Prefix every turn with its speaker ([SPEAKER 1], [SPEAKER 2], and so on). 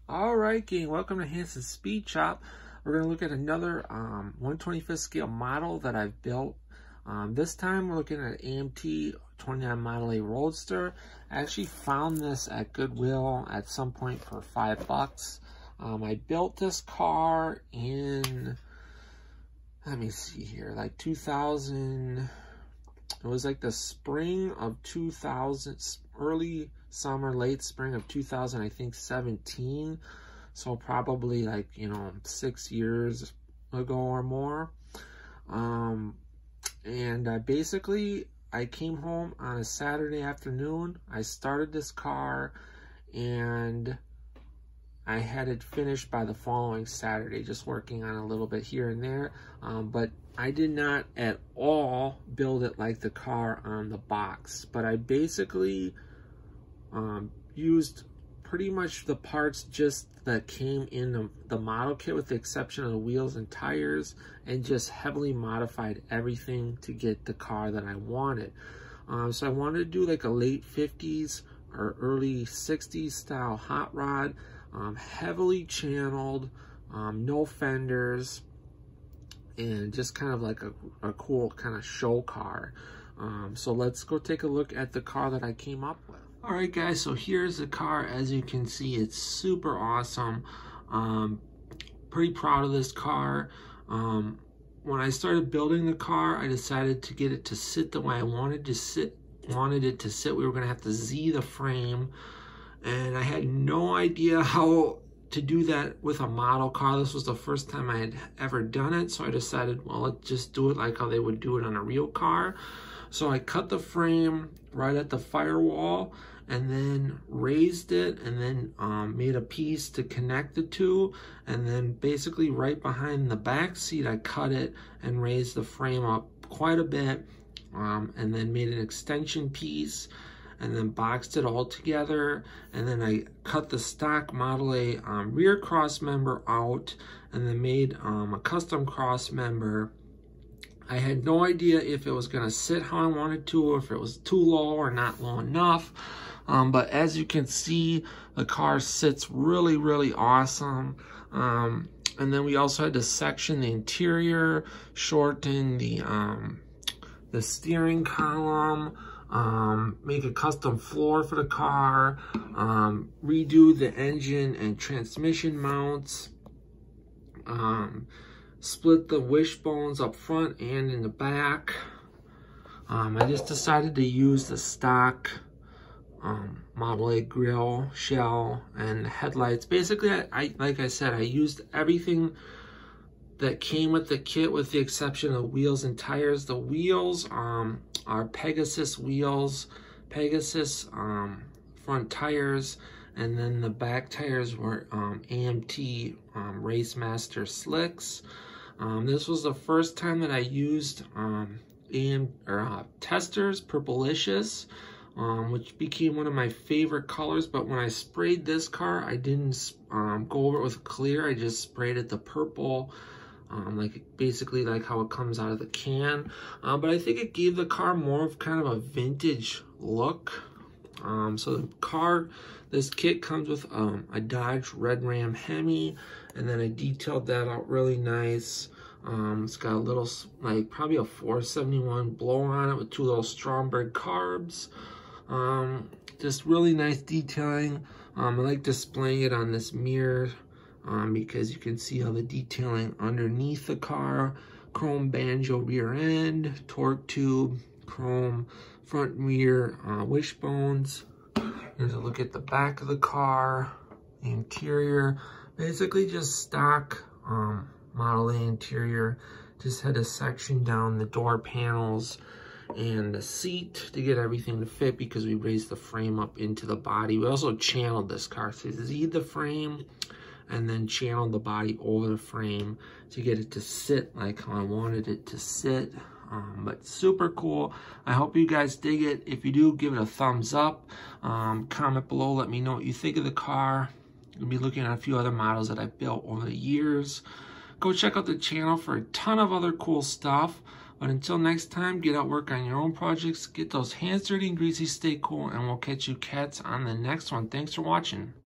[SPEAKER 1] All right, gang, welcome to Hansen Speed Chop. We're going to look at another 125th scale model that I've built. This time we're looking at AMT 29 Model A Roadster. I actually found this at Goodwill at some point for $5. I built this car in, let me see here, like 2000. It was like the spring of 2000, early summer, late spring of 2000, I think 17. So probably like, 6 years ago or more. Basically, I came home on a Saturday afternoon. I started this car and I had it finished by the following Saturday, just working on a little bit here and there. But I did not at all build it like the car on the box. But I basically used pretty much the parts just that came in the model kit, with the exception of the wheels and tires, and just heavily modified everything to get the car that I wanted. So I wanted to do like a late 50s or early 60s style hot rod. Heavily channeled, no fenders, and just kind of like a cool kind of show car. So let's go take a look at the car that I came up with. All right, guys, so here's the car. As you can see, it's super awesome. Pretty proud of this car. When I started building the car, I decided to get it to sit the way I wanted it to sit. We were gonna have to Z the frame. And I had no idea how to do that with a model car. This was the first time I had ever done it. So I decided, well, let's just do it like how they would do it on a real car. So I cut the frame right at the firewall and then raised it, and then made a piece to connect the two. And then basically right behind the back seat, I cut it and raised the frame up quite a bit. And then made an extension piece, and then boxed it all together. And then I cut the stock Model A rear cross member out, and then made a custom cross member. I had no idea if it was gonna sit how I wanted to, or if it was too low or not low enough. But as you can see, the car sits really, really awesome. And then we also had to section the interior, shorten the steering column, make a custom floor for the car, redo the engine and transmission mounts, split the wishbones up front and in the back. I just decided to use the stock Model A grille, shell, and headlights. Basically, like I said, I used everything that came with the kit, with the exception of wheels and tires. The wheels are Pegasus wheels, Pegasus front tires, and then the back tires were AMT Race Master slicks. This was the first time that I used Testers Purplicious, which became one of my favorite colors. But when I sprayed this car, I didn't go over it with clear. I just sprayed it the purple, basically like how it comes out of the can. But I think it gave the car more of kind of a vintage look. So the car, this kit comes with a Dodge Red Ram Hemi, and then I detailed that out really nice. It's got a little, probably a 471 blower on it with 2 little Stromberg carbs. Just really nice detailing. I like displaying it on this mirror because you can see all the detailing underneath the car. Chrome banjo rear end, torque tube, chrome front and rear wishbones. Here's a look at the back of the car, the interior. Basically just stock Model A interior. Just had to section down the door panels and the seat to get everything to fit, because we raised the frame up into the body. We also channeled this car, so Z'd the frame and then channeled the body over the frame to get it to sit like how I wanted it to sit. But super cool. I hope you guys dig it. If you do, give it a thumbs up. Comment below, let me know what you think of the car. We'll be looking at a few other models that I've built over the years. Go check out the channel for a ton of other cool stuff. But until next time, get out, work on your own projects, get those hands dirty and greasy, stay cool, and we'll catch you cats on the next one. Thanks for watching.